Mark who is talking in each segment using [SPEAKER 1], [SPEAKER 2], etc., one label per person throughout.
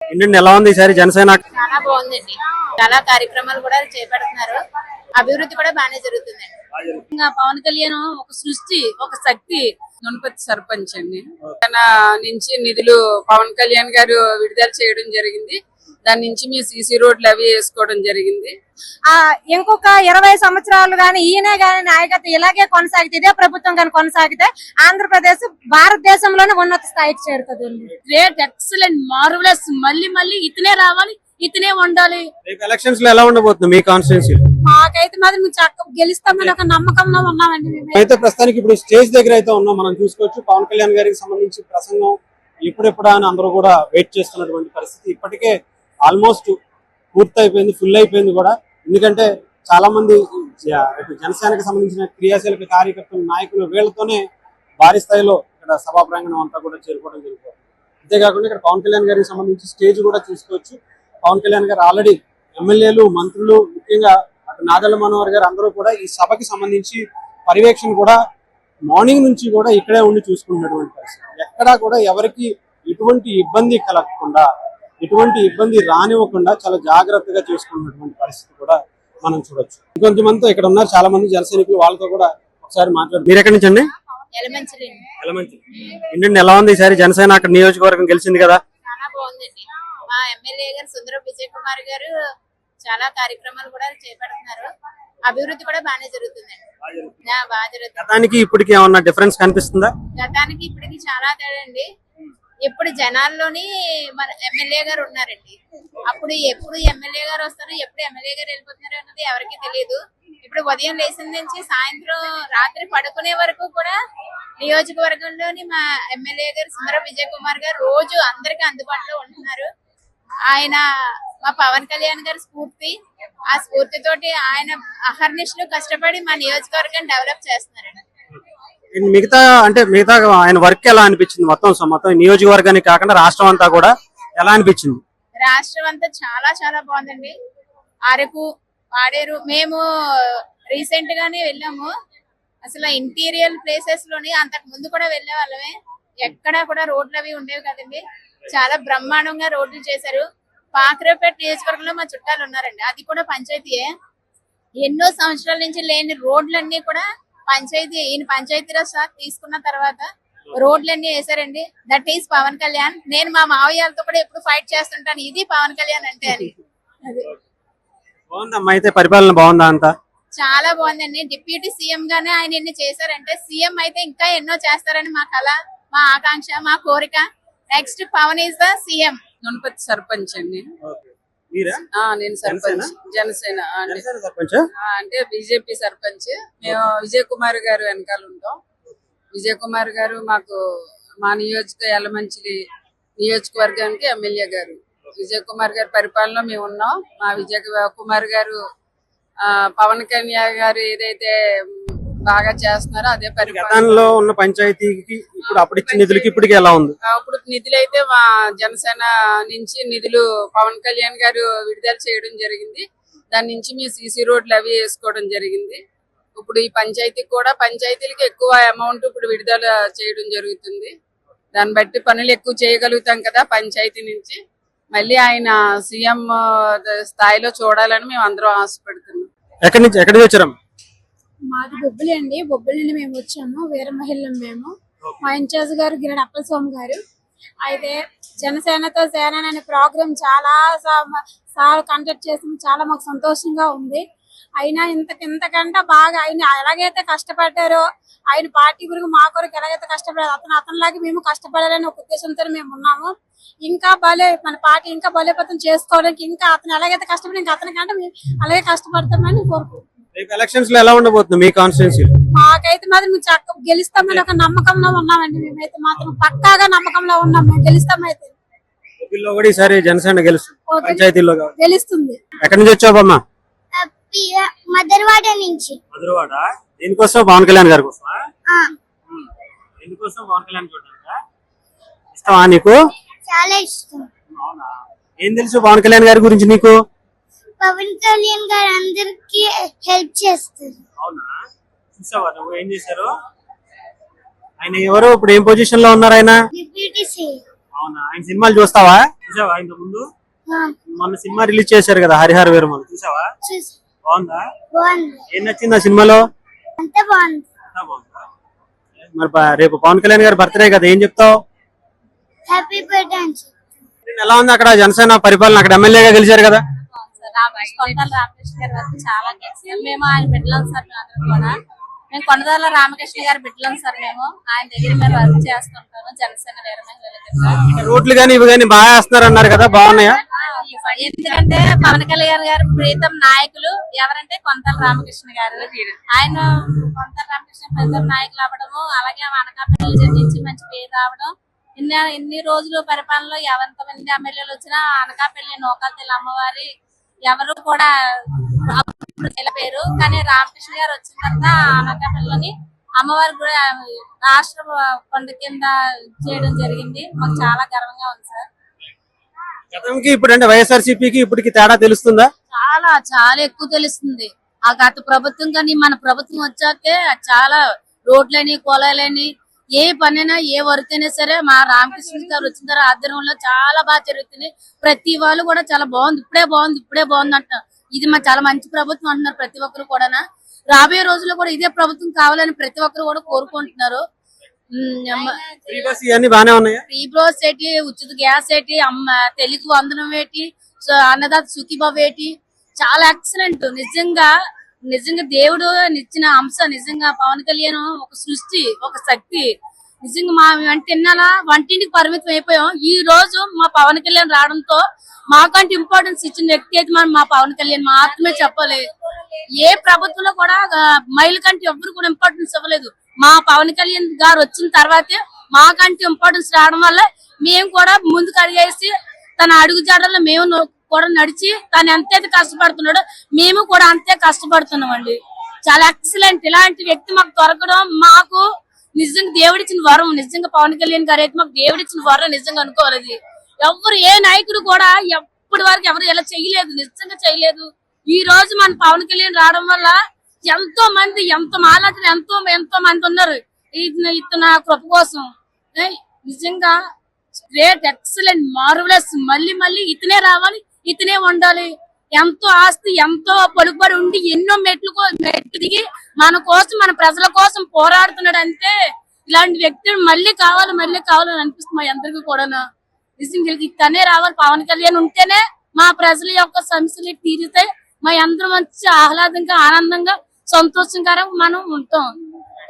[SPEAKER 1] ఏంటండి ఎలా ఉంది ఈసారి జనసేన?
[SPEAKER 2] చాలా బాగుందండి. చాలా కార్యక్రమాలు కూడా చేపడుతున్నారు. అభివృద్ధి కూడా బాగానే జరుగుతుందండి.
[SPEAKER 3] ఇంకా పవన్ కళ్యాణ్ ఒక సృష్టి, ఒక శక్తి. గణపతి సర్పంచ్ అండి. తన నుంచి నిధులు పవన్ కళ్యాణ్ గారు విడుదల చేయడం జరిగింది. దాని నుంచి మీ సీసీ రోడ్లు అవి వేసుకోవడం జరిగింది.
[SPEAKER 4] ఇంకొక 20 సంవత్సరాలు గానీ ఈయనే గానీ నాయకత్వం ఇలాగే కొనసాగితే, ఇదే ప్రభుత్వం గానీ కొనసాగితే ఆంధ్రప్రదేశ్ భారతదేశంలోనే ఉన్నత స్థాయికి చేరుతుంది.
[SPEAKER 3] Great, excellent, marvellous. మళ్ళీ ఇతనే రావాలి, ఇతనే ఉండాలి.
[SPEAKER 1] రేపు ఎలక్షన్స్ లో ఎలా ఉండబోతుంది మీ కాన్స్టిట్యున్సీ?
[SPEAKER 4] మాకైతే మాత్రం మేము చక్కగా గెలుస్తామని ఒక నమ్మకంలో ఉన్నామండి.
[SPEAKER 1] అయితే ప్రస్తుతానికి ఇప్పుడు స్టేజ్ దగ్గర అయితే ఉన్నాం. మనం చూసుకోవచ్చు పవన్ కళ్యాణ్ గారికి సంబంధించి ప్రసంగం ఎప్పుడెప్పుడా అని అందరూ కూడా వెయిట్ చేస్తున్నటువంటి పరిస్థితి. ఇప్పటికే ఆల్మోస్ట్ పూర్తి అయిపోయింది, ఫుల్ అయిపోయింది కూడా. ఎందుకంటే చాలా మంది జనసేనకు సంబంధించిన క్రియాశీలక కార్యకర్తలు, నాయకులు వీళ్లతోనే భారీ స్థాయిలో ఇక్కడ సభా ప్రాంగణం అంతా కూడా చేరుకోవడం జరుగుతుంది. అంతేకాకుండా ఇక్కడ పవన్ కళ్యాణ్ గారికి సంబంధించి స్టేజ్ కూడా చూసుకోవచ్చు. పవన్ కళ్యాణ్ గారు ఆల్రెడీ ఎమ్మెల్యేలు, మంత్రులు, ముఖ్యంగా అటు నాదెళ్ల మనోహర్ గారు అందరూ కూడా ఈ సభకి సంబంధించి పర్యవేక్షణ కూడా మార్నింగ్ నుంచి కూడా ఇక్కడే ఉండి చూసుకుంటున్నటువంటి పరిస్థితి. ఎక్కడా కూడా ఎవరికి ఎటువంటి ఇబ్బంది కలగకుండా, ఎటువంటి ఇబ్బంది రానివ్వకుండా చాలా జాగ్రత్తగా చేసుకున్నటువంటి పరిస్థితి కూడా మనం చూడొచ్చు. ఇంకొంతమందితో ఇక్కడ ఉన్నారు చాలా మంది జన సైనికులు, వాళ్ళతో కూడా ఒకసారి మాట్లాడు. మీరు ఎక్కడి నుంచి అండి? ఏంటండి ఎలా ఉంది ఈసారి జనసేన అక్కడ నియోజకవర్గం గెలిచింది కదా?
[SPEAKER 2] చాలా బాగుందండి. మా ఎమ్మెల్యే గారు సుందరం విజయ్ కుమార్ గారు చాలా కార్యక్రమాలు కూడా చేపడుతున్నారు. అభివృద్ధి కూడా బాగానే జరుగుతుందండి. బాగా జరుగుతుంది.
[SPEAKER 1] గతానికి ఇప్పటికి ఏమన్నా డిఫరెన్స్ కనిపిస్తుందా?
[SPEAKER 2] గతానికి ఇప్పటికి చాలా తేడా అండి. ఎప్పుడు జనాల్లోని మన ఎమ్మెల్యే గారు ఉన్నారండి. అప్పుడు ఎప్పుడు ఎమ్మెల్యే గారు వస్తారు, ఎప్పుడు ఎమ్మెల్యే గారు వెళ్ళిపోతున్నారు అన్నది ఎవరికి తెలియదు. ఇప్పుడు ఉదయం లేచిన నుంచి సాయంత్రం రాత్రి పడుకునే వరకు కూడా నియోజకవర్గంలోని మా ఎమ్మెల్యే గారు సుందరం విజయ్ కుమార్ గారు రోజు అందరికి అందుబాటులో ఉంటున్నారు. ఆయన మా పవన్ కళ్యాణ్ గారి స్ఫూర్తి. ఆ స్ఫూర్తితోటి ఆయన అహర్నిశలు కష్టపడి మా నియోజకవర్గాన్ని డెవలప్ చేస్తున్నారండి.
[SPEAKER 1] మిగతా ఆయన వర్క్ ఎలా అనిపించింది? మొత్తం నియోజకవర్గానికి కాకుండా రాష్ట్రం అంతా కూడా ఎలా అనిపించింది?
[SPEAKER 2] రాష్ట్రం అంతా చాలా చాలా బాగుందండి. అరకు, పాడేరు మేము రీసెంట్ గానే వెళ్ళాము. అసలు ఇంటీరియర్ ప్లేసెస్ లోని అంతకు ముందు కూడా వెళ్ళే వాళ్ళమే. ఎక్కడా కూడా రోడ్లు అవి ఉండేవి కదండి. చాలా బ్రహ్మాండంగా రోడ్లు చేశారు. పాకరేపేట నియోజకవర్గంలో మా చుట్టాలు ఉన్నారండి. అది కూడా పంచాయతీయే. ఎన్నో సంవత్సరాల నుంచి లేని రోడ్లన్నీ కూడా ఈయన పంచాయతీరాజ్ శాఖ తీసుకున్న తర్వాత రోడ్లన్నీ వేసారండి. That is Pawan Kalyan. నేను మా మావయ్యలతో కూడా ఎప్పుడు ఫైట్ చేస్తుంటాను, ఇది పవన్ కళ్యాణ్ అంటే అని.
[SPEAKER 1] బాగుందమ్మా, అయితే పరిపాలన బాగుందా? అంతా
[SPEAKER 2] చాలా బాగుందండి. డిప్యూటీ సీఎం గానే ఆయన ఎన్ని చేశారంటే, సీఎం అయితే ఇంకా ఎన్నో చేస్తారని మా కళ, మా ఆకాంక్ష, మా కోరిక. Next Pawan is the CM.
[SPEAKER 3] Ganapathi sarpanch అండి. నేను సర్పంచ్, జనసేన అంటే బీజేపీ సర్పంచ్. మేము విజయ్ కుమార్ గారు వెనకాల ఉంటాం. విజయ్ కుమార్ గారు మాకు మా యలమంచిలి నియోజకవర్గానికి ఎమ్మెల్యే గారు. విజయ్ కుమార్ గారి పరిపాలనలో మేము ఉన్నాం. మా విజయ్ కుమార్ గారు పవన్ కళ్యాణ్ గారు ఏదైతే బాగా చేస్తున్నారో అదే
[SPEAKER 1] పరిపాలనలో ఉన్న పంచాయతీకి ఇప్పుడు అప్పుడు ఇచ్చిన నిధులకి ఇప్పటికి ఎలా ఉంది?
[SPEAKER 3] అప్పుడు నిధులు అయితే మా జనసేన నుంచి నిధులు పవన్ కళ్యాణ్ గారు విడుదల చేయడం జరిగింది. దాని నుంచి మీ సీసీ రోడ్లు అవి వేసుకోవడం జరిగింది. ఇప్పుడు ఈ పంచాయతీకి కూడా పంచాయతీలకి ఎక్కువ అమౌంట్ ఇప్పుడు విడుదల చేయడం జరుగుతుంది. దాన్ని బట్టి పనులు ఎక్కువ చేయగలుగుతాం కదా పంచాయతీ నుంచి. మళ్ళీ ఆయన సీఎం స్థాయిలో చూడాలని మేము అందరం ఆశపడుతున్నాం.
[SPEAKER 1] ఎక్కడి నుంచి వచ్చారు?
[SPEAKER 4] మాది బొబ్బిలి అండి. బొబ్బిలి నుండి మేము వచ్చాము. వీర మహిళం మేము. మా ఇన్ఛార్జ్ గారు గిరడ అప్పలస్వామి గారు. అయితే జనసేనతో సేన అనే ప్రోగ్రామ్ చాలా సార్లు కండక్ట్ చేసి చాలా మాకు సంతోషంగా ఉంది. అయినా ఇంతకంటే బాగా ఆయన ఎలాగైతే కష్టపడ్డారో, ఆయన పార్టీ గురించి మా కొరకు ఎలాగైతే కష్టపడారు, అతనిలాగే మేము కష్టపడాలని ఒక ఉద్దేశంతో మేము ఉన్నాము. ఇంకా మన పార్టీ ఇంకా బలోపేతం చేసుకోవడానికి ఇంకా అతను ఎలాగైతే కష్టపడి ఇంకా అతనికంటే మేము అలాగే కష్టపడతామని కోరుకుంటున్నాం.
[SPEAKER 1] ఎలక్షన్స్ లో ఎలా ఉండబోతుంది మీ కాన్స్టిట్యున్సీ?
[SPEAKER 4] మాకైతే మాత్రం మేము చక్కగా గెలుస్తామని ఒక నమ్మకంలో ఉన్నామండి. మేమైతే మాత్రం పక్కాగా నమ్మకంలో ఉన్నాం. మేము గెలుస్తామైతే.
[SPEAKER 1] ఈసారి జనసేన గెలుస్తుంది, పంచాయతీలో
[SPEAKER 4] గెలుస్తుంది.
[SPEAKER 1] ఎక్కడి నుంచి వచ్చావమ్మా?
[SPEAKER 5] మదర్వాడ నుంచి.
[SPEAKER 1] మదర్వాడ. దేనికోసం? పవన్ కళ్యాణ్ గారి కోసం. ఎందుకోసం? పవన్ కళ్యాణ్ ఇష్టమా నీకు?
[SPEAKER 5] చాలా ఇష్టం.
[SPEAKER 1] ఏం తెలుసు పవన్ కళ్యాణ్ గారి గురించి నీకు?
[SPEAKER 5] పవన్ కళ్యాణ్ గారు అందరికి హెల్ప్ చేస్తారు.
[SPEAKER 1] అవునా? చూసావా నువ్వు ఏం చేశారు? ఆయన ఎవరు? ఇప్పుడు ఏం పొజిషన్ లో ఉన్నారు ఆయన?
[SPEAKER 5] Deputy CM.
[SPEAKER 1] అవునా, ఆయన సినిమాలు చూస్తావా? చూసావా ఇంత ముందు? మొన్న సినిమా రిలీజ్ చేశారు కదా, హరిహర వీరమల్లు, చూసావా? బాగుందా? ఏం నచ్చింది ఆ సినిమాలో? అంతా బాగుందా? మరి రేపు పవన్ కళ్యాణ్ గారి బర్త్డే కదా, ఏం చెప్తావు?
[SPEAKER 5] Happy birthday.
[SPEAKER 1] ఎలా ఉంది అక్కడ జనసేన పరిపాలన? అక్కడ ఎమ్మెల్యేగా గెలిచారు కదా.
[SPEAKER 2] కొండల రామకృష్ణ గారి వరకు చాలా మేము ఆయన బిడ్డలం సార్. కూడా మేము కొండల రామకృష్ణ గారి బిడ్డలం సార్. మేము ఆయన దగ్గర మేము వర్క్ చేస్తుంటాము. జనసేన వీర మహిళల
[SPEAKER 1] రోడ్లు గానీ ఇవి గానీ బాగా వేస్తున్నారు అన్నారు కదా, బాగున్నాయా?
[SPEAKER 2] ఎందుకంటే పవన్ కళ్యాణ్ గారు ప్రీతం నాయకులు ఎవరంటే కొండల రామకృష్ణ గారు. ఆయన కొండల రామకృష్ణ ప్రీతం నాయకులు అవ్వడము, అలాగే అనకాపల్లి నుంచి మంచి పేరు రావడం, ఇన్ని రోజులు పరిపాలనలో ఎంతమంది ఎమ్మెల్యేలు వచ్చినా అనకాపల్లి నూకాతల్లి అమ్మవారి ఎవరు కూడా పేరు. కానీ రామకృష్ణ గారు వచ్చిన తర్వాత అనకాపల్లిలోని అమ్మవారి కూడా రాష్ట్ర కొండ కింద చేయడం జరిగింది. మాకు చాలా గర్వంగా ఉంది సార్.
[SPEAKER 1] గతంకి ఇప్పుడు అంటే వైఎస్ఆర్సీపీకి ఇప్పటికి తేడా తెలుస్తుందా?
[SPEAKER 2] చాలా చాలా ఎక్కువ తెలుస్తుంది. ఆ గత ప్రభుత్వం కానీ మన ప్రభుత్వం వచ్చాకే చాలా రోడ్లని కొలాలని ఏ పనైనా ఏ వర్క్ అయినా సరే మా రామకృష్ణ గారు వచ్చిన తర్వాత ఆధ్వర్యంలో చాలా బాగా జరుగుతుంది. ప్రతి వాళ్ళు కూడా చాలా బాగుంది, ఇప్పుడే బాగుంది అంటున్నారు. ఇది చాలా మంచి ప్రభుత్వం అంటున్నారు ప్రతి ఒక్కరు కూడా. రాబోయే రోజుల్లో కూడా ఇదే ప్రభుత్వం కావాలని ప్రతి ఒక్కరు కూడా కోరుకుంటున్నారు. ఫ్రీ బస్ ఏంటి, ఉచిత గ్యాస్ ఏంటి, తెలుగు వందనం ఏంటి, అన్నదాత సుఖీబాబు ఏంటి, చాలా ఎక్సలెంట్. నిజంగా దేవుడు ఇచ్చిన అంశ. నిజంగా పవన్ కళ్యాణ్ ఒక సృష్టి, ఒక శక్తి. నిజంగా మా తిన్నాలా వంటింటికి పరిమితం అయిపోయాం. ఈ రోజు మా పవన్ కళ్యాణ్ రావడంతో మాకంటే ఇంపార్టెన్స్ ఇచ్చిన వ్యక్తి అయితే మా పవన్ కళ్యాణ్ మాత్రమే చెప్పాలి. ఏ ప్రభుత్వంలో కూడా మహిళ కంటే ఎవరు కూడా ఇంపార్టెన్స్ ఇవ్వలేదు. మా పవన్ కళ్యాణ్ గారు వచ్చిన తర్వాతే మాకంటే ఇంపార్టెన్స్ రావడం వల్ల మేము కూడా ముందుకు అడిగేసి తన అడుగు జాడల్లో మేము కూడా నడిచి తను ఎంతైతే కష్టపడుతున్నాడో మేము కూడా అంతే కష్టపడుతున్నాం అండి. చాలా ఎక్సలెంట్. ఇలాంటి వ్యక్తి మాకు దొరకడం మాకు నిజంగా దేవుడిచ్చిన వరం. నిజంగా పవన్ కళ్యాణ్ గారు అయితే మాకు దేవుడిచ్చిన వరం నిజంగా అనుకోవాలి. ఎవరు ఏ నాయకుడు కూడా ఎప్పటి వరకు ఎవరు ఇలా చేయలేదు, నిజంగా చేయలేదు. ఈ రోజు మన పవన్ కళ్యాణ్ రావడం వల్ల ఎంతో మంది మాలాంటి ఎంతో మంది ఉన్నారు ఇతన కృప కోసం. నిజంగా గ్రేట్, ఎక్సలెంట్, మార్వలస్. మళ్ళీ ఇతనే రావాలి, ఇతనే ఉండాలి. ఎంతో ఆస్తి, ఎంతో పలుకుబడి ఉండి ఎన్నో మెట్లు దిగి మన కోసం, మన ప్రజల కోసం పోరాడుతున్నాడు. అంటే ఇలాంటి వ్యక్తులు మళ్ళీ కావాలని అనిపిస్తుంది మా అందరికీ కూడా. నిజంగా ఇతనే రావాలి. పవన్ కళ్యాణ్ ఉంటేనే మా ప్రజల యొక్క సమస్యలు తీరుతాయి. మా అందరం మంచి ఆహ్లాదంగా, ఆనందంగా, సంతోషంకరంగా మనం ఉంటాం.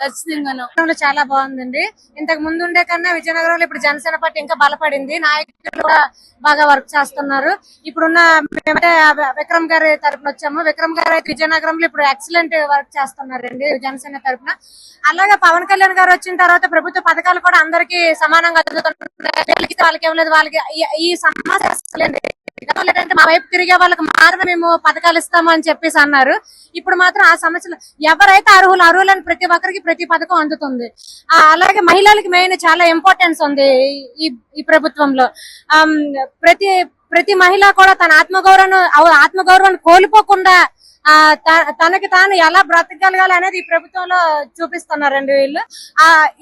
[SPEAKER 2] ఖచ్చితంగా
[SPEAKER 4] చాలా బాగుందండి. ఇంతకు ముందు ఉండే కన్నా విజయనగరంలో ఇప్పుడు జనసేన పార్టీ ఇంకా బలపడింది. నాయకులు కూడా బాగా వర్క్ చేస్తున్నారు. ఇప్పుడున్న మేమైతే విక్రమ్ గారి తరఫున వచ్చాము. విక్రమ్ గారు అయితే విజయనగరంలో ఇప్పుడు ఎక్సలెంట్ వర్క్ చేస్తున్నారండి జనసేన తరఫున. అలాగే పవన్ కళ్యాణ్ గారు వచ్చిన తర్వాత ప్రభుత్వ పథకాలు కూడా అందరికీ సమానంగా అందుతున్నాయి. వాళ్ళకి ఇవ్వలేదు, వాళ్ళకి ఈ సమస్య లేదంటే మా వైపు తిరిగే వాళ్ళకి మాత్రమే మేము పథకాలు ఇస్తాము అని చెప్పేసి అన్నారు. ఇప్పుడు మాత్రం ఆ సమస్యలు ఎవరైతే అర్హులని ప్రతి ఒక్కరికి ప్రతి పథకం అందుతుంది. అలాగే మహిళలకి మెయిన్ చాలా ఇంపార్టెన్స్ ఉంది ఈ ప్రభుత్వంలో. ప్రతి మహిళ కూడా తన ఆత్మగౌరవాన్ని కోల్పోకుండా తనకి తాను ఎలా బ్రతకగలగాలి అనేది ఈ ప్రభుత్వంలో చూపిస్తున్నారండి వీళ్ళు.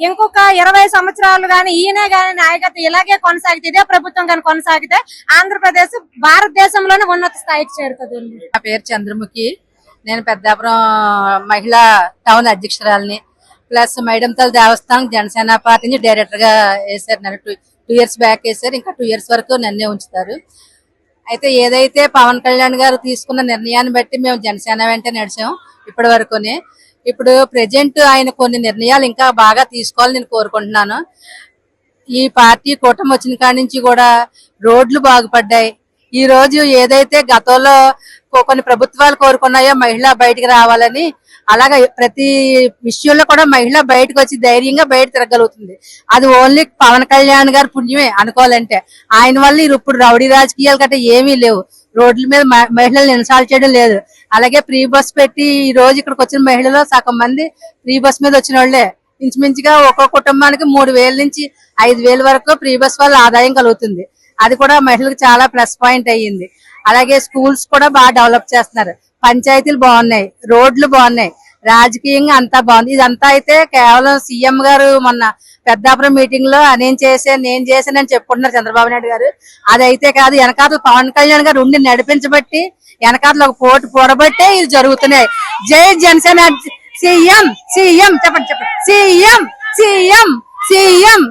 [SPEAKER 4] ఇంకొక 20 సంవత్సరాలు గాని ఈయనే గాని నాయకత్వం ఇలాగే కొనసాగితే, ఇదే ప్రభుత్వం గాని కొనసాగితే ఆంధ్రప్రదేశ్ భారతదేశంలోనే ఉన్నత స్థాయికి చేరుతుంది.
[SPEAKER 3] నా పేరు చంద్రముఖి. నేను పెద్దాపురం మహిళా టౌన్ అధ్యక్షురాలని, ప్లస్ మైడంతల దేవస్థానం జనసేన పార్టీని డైరెక్టర్ గా వేశారు. నన్ను 2 years బ్యాక్ వేశారు. ఇంకా 2 years వరకు నన్నే ఉంచుతారు. అయితే ఏదైతే పవన్ కళ్యాణ్ గారు తీసుకున్న నిర్ణయాన్ని బట్టి మేము జనసేన వెంట నడిచాం ఇప్పటి వరకునే. ఇప్పుడు ప్రెజెంట్ ఆయన కొన్ని నిర్ణయాలు ఇంకా బాగా తీసుకోవాలని నేను కోరుకుంటున్నాను. ఈ పార్టీ కూటమి వచ్చిన కాడి నుంచి కూడా రోడ్లు బాగుపడ్డాయి. ఈ రోజు ఏదైతే గతంలో కొన్ని ప్రభుత్వాలు కోరుకున్నాయో మహిళ బయటికి రావాలని, అలాగే ప్రతి విషయంలో కూడా మహిళ బయటకు వచ్చి ధైర్యంగా బయట తిరగలుగుతుంది. అది ఓన్లీ పవన్ కళ్యాణ్ గారి పుణ్యమే అనుకోవాలంటే. ఆయన వల్ల ఇప్పుడు రౌడీ రాజకీయాలు గట్రా ఏమీ లేవు. రోడ్ల మీద మహిళలను ఇన్సాల్ట్ చేయడం లేదు. అలాగే ఫ్రీ బస్ పెట్టి ఈ రోజు ఇక్కడికి వచ్చిన మహిళలు సగం మంది ఫ్రీ బస్ మీద వచ్చిన వాళ్లే. ఇంచుమించుగా ఒక్కో కుటుంబానికి 3,000 నుంచి 5,000 వరకు ఫ్రీ బస్ వల్ల ఆదాయం కలుగుతుంది. అది కూడా మహిళలకు చాలా ప్లస్ పాయింట్ అయ్యింది. అలాగే స్కూల్స్ కూడా బాగా డెవలప్ చేస్తున్నారు. పంచాయతీలు బాగున్నాయి, రోడ్లు బాగున్నాయి,
[SPEAKER 6] రాజకీయంగా అంతా బాగుంది. ఇదంతా అయితే కేవలం సీఎం గారు మొన్న పెద్దాపురం మీటింగ్ లో నేను చేశానని చెప్పుకుంటున్నారు చంద్రబాబు నాయుడు గారు. అదైతే కాదు, వెనకాతలు పవన్ కళ్యాణ్ గారు ఉండి నడిపించబట్టి, వెనకాతలు ఒక పోటు కూడబట్టే ఇది జరుగుతున్నాయి. జై జనసేన. సీఎం సీఎం చెప్పండి, సీఎం సీఎం సీఎం